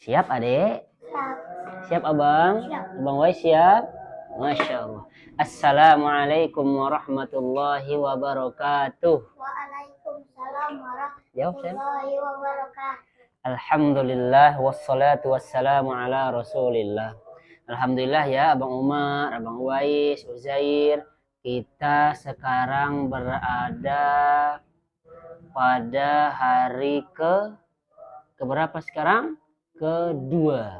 Siap adek? Siap. Siap abang? Siap. Abang Wais siap? Masya Allah. Assalamualaikum warahmatullahi wabarakatuh. Waalaikumsalam Jawab saya. warahmatullahi wabarakatuh. Alhamdulillah wassalatu wassalamu ala rasulillah. Alhamdulillah ya Abang Umar, Abang Wais, Uzair. Kita sekarang berada pada hari keberapa sekarang? Kedua.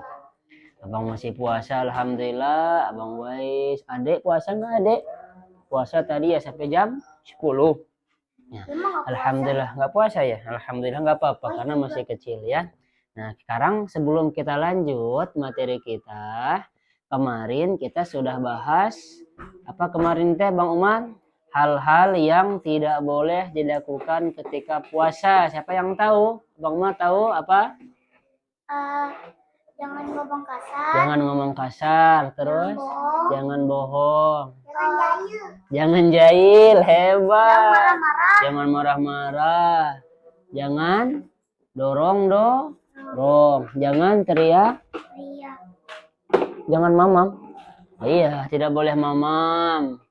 Abang masih puasa, alhamdulillah. Abang Wais, adek puasa nggak adek? Puasa tadi ya sampai jam 10. Ya. Alhamdulillah nggak puasa ya. Alhamdulillah nggak apa-apa karena masih kecil ya. Nah sekarang sebelum kita lanjut materi kita, kemarin kita sudah bahas apa kemarin teh Bang Umar? Hal-hal yang tidak boleh dilakukan ketika puasa. Siapa yang tahu? Bang Umar tahu apa? Jangan ngomong kasar. Jangan ngomong kasar, terus jangan bohong. Jangan jahil, hebat. Jangan marah-marah. Jangan dorong. Jangan teriak. Jangan mamam. Oh iya, tidak boleh mamam.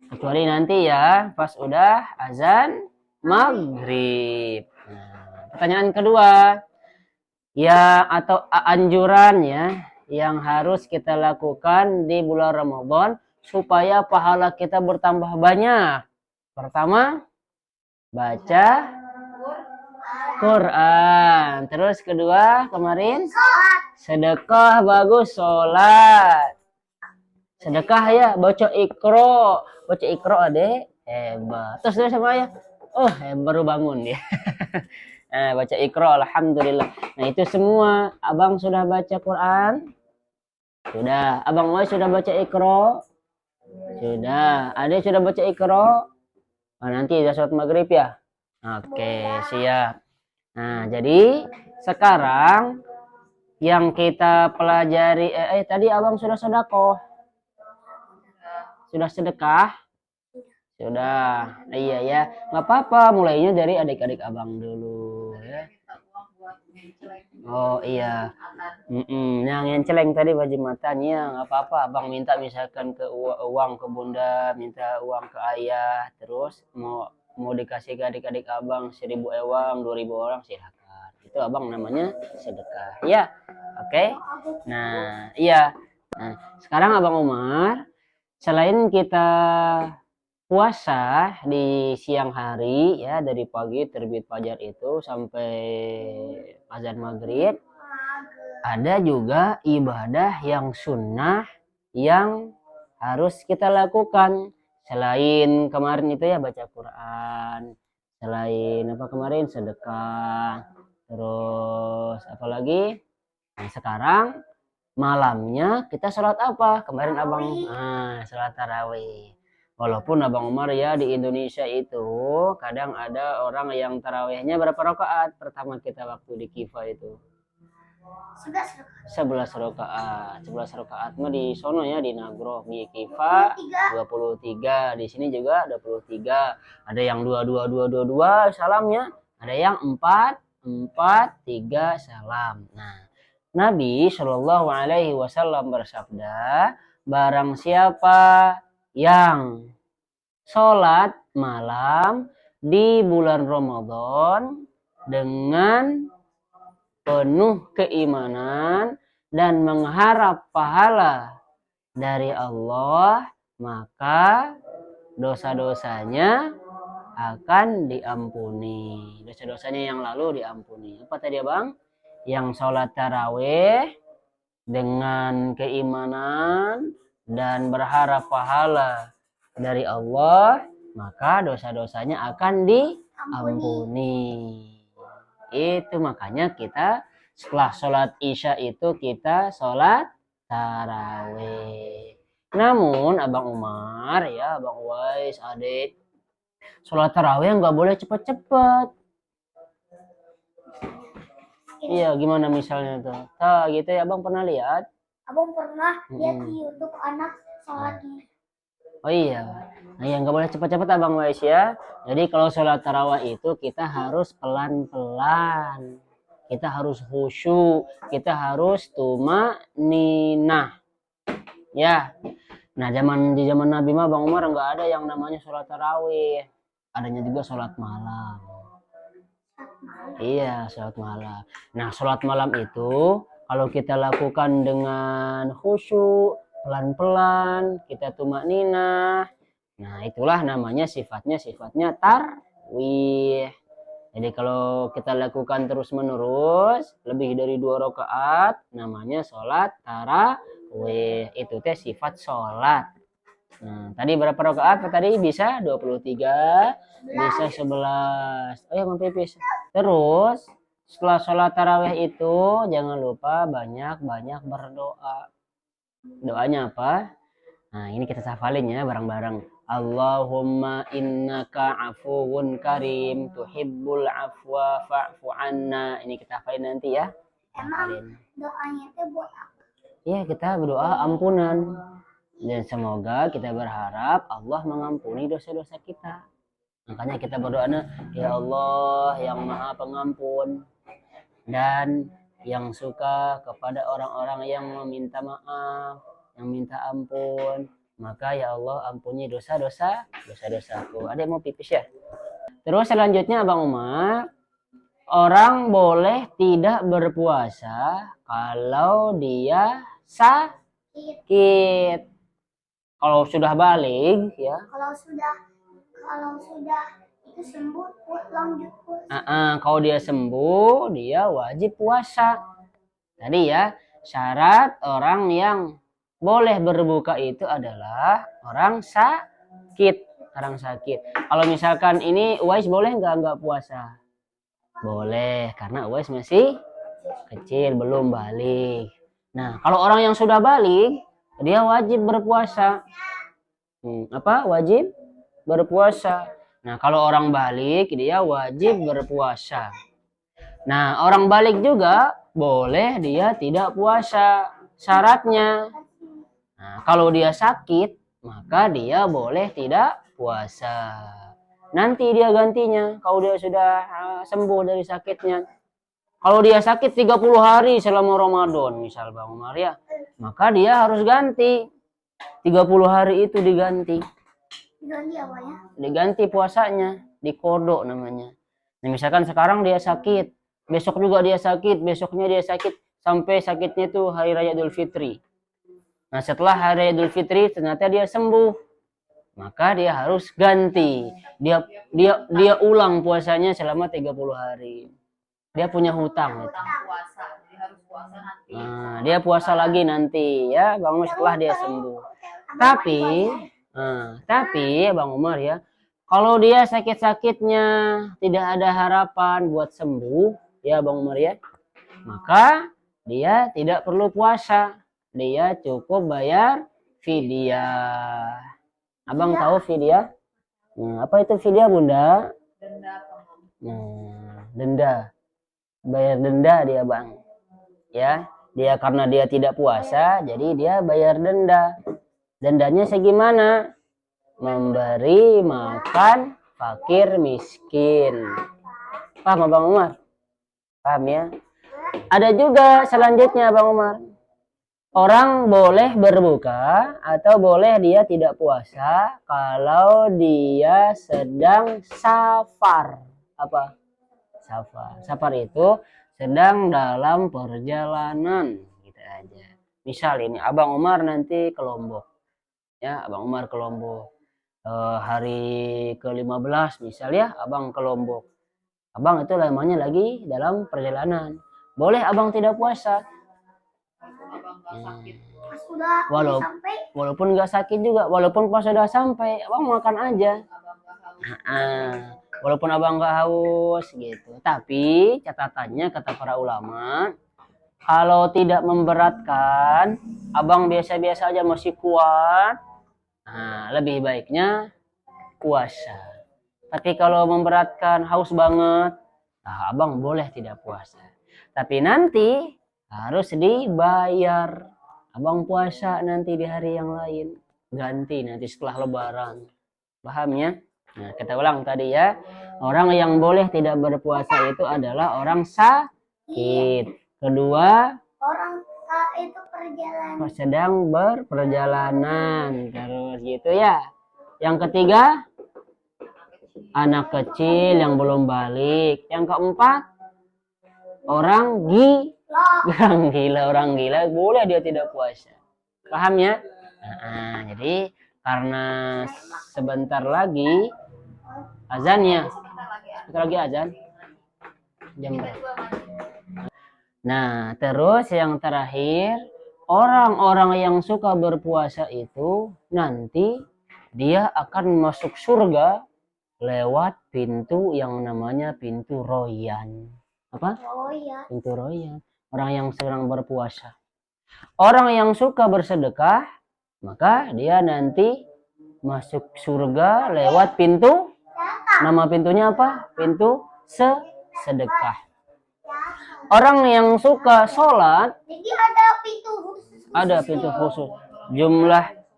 Kecuali nanti ya, pas udah azan maghrib. Nah, pertanyaan kedua. Ya atau anjuran ya yang harus kita lakukan di bulan Ramadan supaya pahala kita bertambah banyak. Pertama, baca Quran. Terus kedua, kemarin sedekah, bagus, sholat. Sedekah ya, baca Iqra. Baca Iqra adek, hebat. Terus sama ya. Oh, baru bangun ya. Baca Iqra, alhamdulillah. Nah itu semua. Abang sudah baca Quran? Sudah. Abang Wai sudah baca Iqra? Sudah. Adek sudah baca Iqra? Nah, nanti udah sholat maghrib ya? Oke, siap. Nah jadi sekarang yang kita pelajari, tadi abang sudah sedekah? Sudah sedekah? Sudah. Iya ya, nggak apa-apa. Mulainya dari adik-adik abang dulu ya. Oh iya. Yang celeng tadi baju matanya nggak apa-apa. Abang minta misalkan ke uang ke bunda, minta uang ke ayah, terus mau dikasih ke adik-adik abang 1.000 ewang, 2.000 orang silakan. Itu abang namanya sedekah. Ya, oke. Nah, iya. Nah, sekarang abang Umar, selain kita puasa di siang hari ya dari pagi terbit fajar itu sampai azan maghrib, ada juga ibadah yang sunnah yang harus kita lakukan selain kemarin itu ya baca Quran, selain apa kemarin sedekah, terus apalagi nah, sekarang malamnya kita sholat apa kemarin abang sholat tarawih. Walaupun Abang Umar ya di Indonesia itu kadang ada orang yang tarawihnya berapa rakaat pertama kita waktu di Kifa itu? 11 rakaat. 11 rakaat mah di sono ya di Nagro, di Kifa 23. Di sini juga 23. Ada yang 22 salamnya, ada yang 4 3 salam. Nah, Nabi Shallallahu alaihi wasallam bersabda, barang siapa yang sholat malam di bulan Ramadan dengan penuh keimanan dan mengharap pahala dari Allah, maka dosa-dosanya akan diampuni. Dosa-dosanya yang lalu diampuni. Apa tadi Bang? Yang sholat tarawih dengan keimanan dan berharap pahala dari Allah, maka dosa-dosanya akan diampuni. Itu makanya kita setelah sholat isya itu kita sholat tarawih. Namun Abang Umar ya, Abang Wais, adik, sholat tarawih nggak boleh cepet-cepet. Iya, gimana misalnya tuh? Gitu ya, Abang pernah lihat? Abang pernah lihat di YouTube anak sholatnya. Oh iya, nah yang nggak boleh cepat-cepat Abang Wais ya. Jadi kalau sholat tarawih itu kita harus pelan-pelan. kita harus khusyuk, kita harus tumaninah. Ya. Nah, di zaman Nabi mah Bang Umar nggak ada yang namanya sholat tarawih. Adanya juga sholat malam. Iya, sholat malam. Nah, sholat malam itu kalau kita lakukan dengan khusyuk, pelan-pelan, kita tumaninah. Nah, itulah namanya sifatnya tarwih. Jadi kalau kita lakukan terus-menerus, lebih dari 2 rakaat, namanya sholat tarawih. Itu teh sifat sholat. Nah, tadi berapa rakaat? Tadi bisa 23, bisa 11. Oh ya, Bang Pipis. Terus, setelah sholat tarawih itu, jangan lupa banyak-banyak berdoa. Doanya apa? Nah, ini kita hafalin ya bareng-bareng. Allahumma innaka afuwun karim tuhibbul afwa fa'fu anna. Ini kita hafalin nanti ya. Emang doanya itu buat apa? Ya, kita berdoa ampunan. Dan semoga kita berharap Allah mengampuni dosa-dosa kita. Makanya kita berdoa, ya Allah yang maha pengampun dan yang suka kepada orang-orang yang meminta maaf, yang minta ampun. Maka ya Allah ampuni dosa-dosaku. Ada yang mau pipis ya? Terus selanjutnya Abang Umar, orang boleh tidak berpuasa kalau dia sakit. Kalau sudah balik ya. Kalau sudah itu sembuh, lanjut puasa. Kalau dia sembuh, dia wajib puasa. Tadi ya, syarat orang yang boleh berbuka itu adalah orang sakit. Orang sakit. Kalau misalkan ini Uwais boleh nggak puasa? Boleh, karena Uwais masih kecil, belum balik. Nah, kalau orang yang sudah balik, dia wajib berpuasa. Wajib berpuasa. Nah, kalau orang balik, dia wajib berpuasa. Nah, orang balik juga boleh dia tidak puasa. Syaratnya, nah, kalau dia sakit, maka dia boleh tidak puasa. Nanti dia gantinya, kalau dia sudah sembuh dari sakitnya. Kalau dia sakit 30 hari selama Ramadan, misal Bang Umar ya, maka dia harus ganti. 30 hari itu diganti. Diganti apa ya? Diganti puasanya, dikodok namanya. Nah, misalkan sekarang dia sakit, besok juga dia sakit, besoknya dia sakit, sampai sakitnya itu hari raya Idul Fitri. Nah, setelah hari raya Idul Fitri ternyata dia sembuh, maka dia harus ganti. Dia ulang puasanya selama 30 hari. Dia punya hutang. Puasa, jadi harus puasa nanti. Nah, dia puasa lagi nanti ya, Bang Umar setelah dia sembuh. Tapi Bang Umar ya, kalau dia sakit-sakitnya tidak ada harapan buat sembuh, ya Bang Umar ya, maka dia tidak perlu puasa. Dia cukup bayar fidyah. Abang tahu fidyah? Apa itu fidyah, Bunda? Denda. Denda. Bayar denda dia, Bang. Ya, dia karena dia tidak puasa, jadi dia bayar denda. Dendanya segimana? Memberi makan fakir miskin. Paham Bang Umar? Paham ya? Ada juga selanjutnya Bang Umar. Orang boleh berbuka atau boleh dia tidak puasa kalau dia sedang safar. Apa? Safar itu sedang dalam perjalanan gitu aja. Misal ini Abang Umar nanti ke Lombok. Ya, Abang Umar ke Lombok. Hari ke-15 misal ya, Abang ke Lombok. Abang itu namanya lagi dalam perjalanan. Boleh Abang tidak puasa. Walaupun nggak sakit juga, walaupun pas sudah sampai, Abang makan aja. Walaupun Abang nggak haus gitu. Tapi catatannya kata para ulama, kalau tidak memberatkan, Abang biasa-biasa aja masih kuat, nah, lebih baiknya puasa. Tapi kalau memberatkan, haus banget, nah, Abang boleh tidak puasa. Tapi nanti harus dibayar. Abang puasa nanti di hari yang lain, ganti nanti setelah Lebaran. Paham ya? Nah, kita ulang tadi ya. Orang yang boleh tidak berpuasa itu adalah orang sakit. sakit. Kedua, Orang itu perjalanan. sedang berperjalanan. Terus gitu ya. Yang ketiga, anak kecil yang belum balik. Yang keempat, orang gila. Orang gila boleh dia tidak puasa. Paham ya? Nah, jadi karena sebentar lagi azannya. Sebentar lagi azan. Jam berapa? Nah, terus yang terakhir, orang-orang yang suka berpuasa itu nanti dia akan masuk surga lewat pintu yang namanya pintu Royan. Apa? Oh ya. Pintu Royan. Orang yang sedang berpuasa. Orang yang suka bersedekah, maka dia nanti masuk surga lewat pintu. Nama pintunya apa? Pintu sedekah. Orang yang suka sholat, Jadi ada pintu khusus. ada pintu khusus.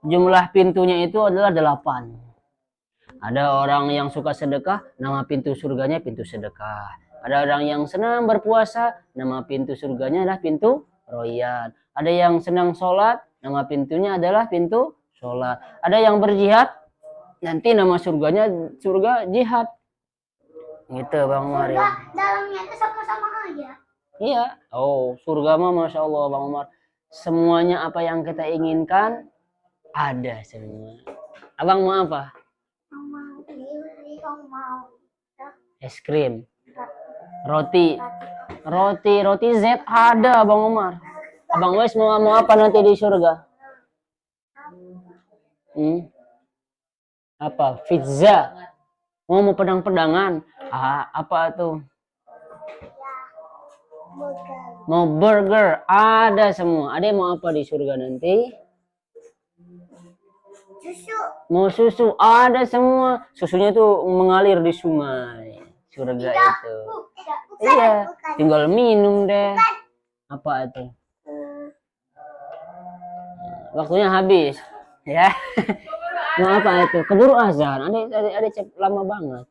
Jumlah pintunya itu adalah 8. Ada orang yang suka sedekah, nama pintu surganya pintu sedekah. Ada orang yang senang berpuasa, nama pintu surganya adalah pintu Royan. Ada yang senang sholat, nama pintunya adalah pintu sholat. Ada yang berjihad, nanti nama surganya surga jihad. Gitu Bang Umar ya. Dalamnya itu sama-sama aja. Iya. Oh, surga mah Masya Allah Bang Umar. Semuanya apa yang kita inginkan ada semua. Abang mau apa? Mau. Es krim. Roti Z ada Bang Umar. Abang Wes mau apa nanti di surga? Apa? Pizza. Mau pedang-pedangan? Apa tuh? Mau burger? Ada semua. Ada yang mau apa di surga nanti? Susu. Mau susu? Ada semua. Susunya tuh mengalir di sungai. Surga itu. Iya, tinggal minum deh. Apa itu? Waktunya habis, ya. Mau apa itu? Keburu azan. Ada lama banget.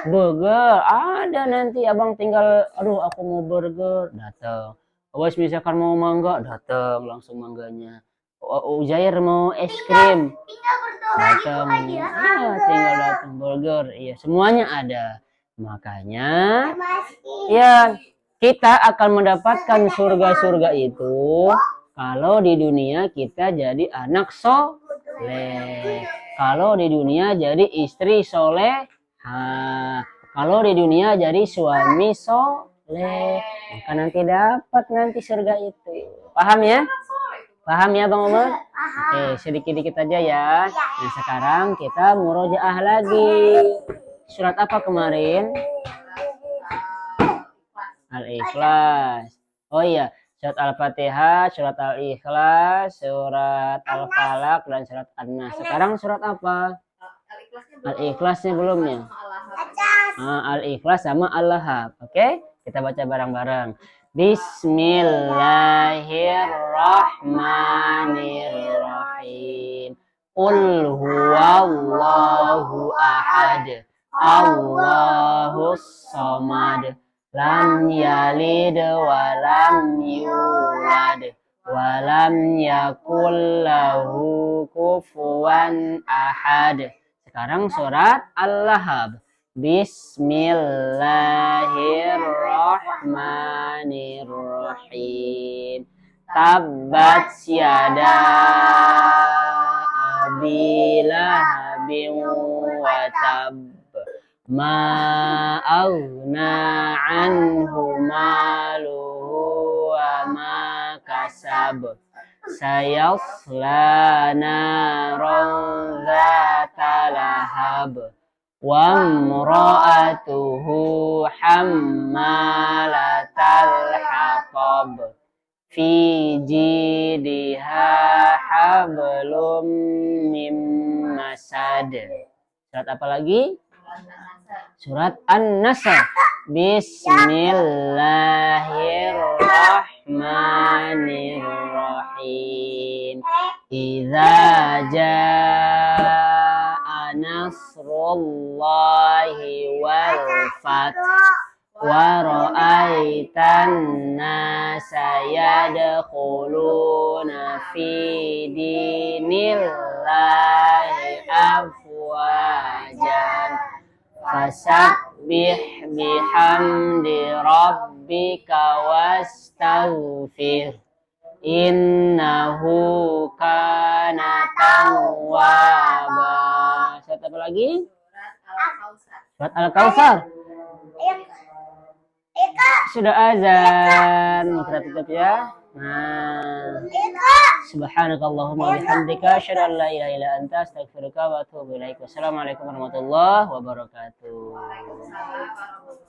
Burger, ada nanti abang tinggal. Aduh, aku mau burger, datang. Awas misalkan mau mangga, datang langsung mangganya. Ujair mau es krim, Tinggal berdoa datang. gitu aja. Iya, tinggal datang burger. Iya, semuanya ada. Makanya ya kita akan mendapatkan surga-surga itu kalau di dunia kita jadi anak soleh, kalau di dunia jadi istri soleh, kalau di dunia jadi suami soleh, maka nanti dapat nanti surga itu. Paham ya? Paham ya Bang Umar? Oke, sedikit-sedikit aja ya. Nah sekarang kita murojaah lagi. Surat apa kemarin? Al-Ikhlas. Oh iya, surat Al-Fatihah, surat Al-Ikhlas, surat Al-Falaq, dan surat An-Nas. Sekarang surat apa? Al-Ikhlasnya belum ya? Al-Ikhlas sama Al-Lahab. Oke, kita baca bareng-bareng. Bismillahirrahmanirrahim. Qul huwallahu ahad. Allahus samad. Lam yalid wa lam yulad wa lam yakul lahu kufuwan ahad. Sekarang surat Al-Lahab. Bismillahirrahmanirrahim. Tabbat yada abi lahabin wa tab. Ma aghna anhu maluhu wa ma kasab. Sayasla naran dzata lahab. Wa imra'atuhu hammalatal hatab. Fi jidha hablum mim masad. Surat apa lagi? Surat An-Nasr. Bismillahirrahmanirrahim. Idza jaa nasrullahi wal fath wa ra'aitan nasa yadkhuluna fi dinillahi afwajan fasabbih bihamdi rabbika wastaghfir innahu kana tawwaba. Surat apa lagi? Surat Surat Al-Kautsar. Al-Kautsar. Eka, Sudah azan. Kita tutup ya. Nah, subhanakallahumma wa bihamdika asyhadu an la ilaha illa anta astaghfiruka wa atubu ilaik. Wassalamualaikum warahmatullahi wabarakatuh. Waalaikumsalam warahmatullahi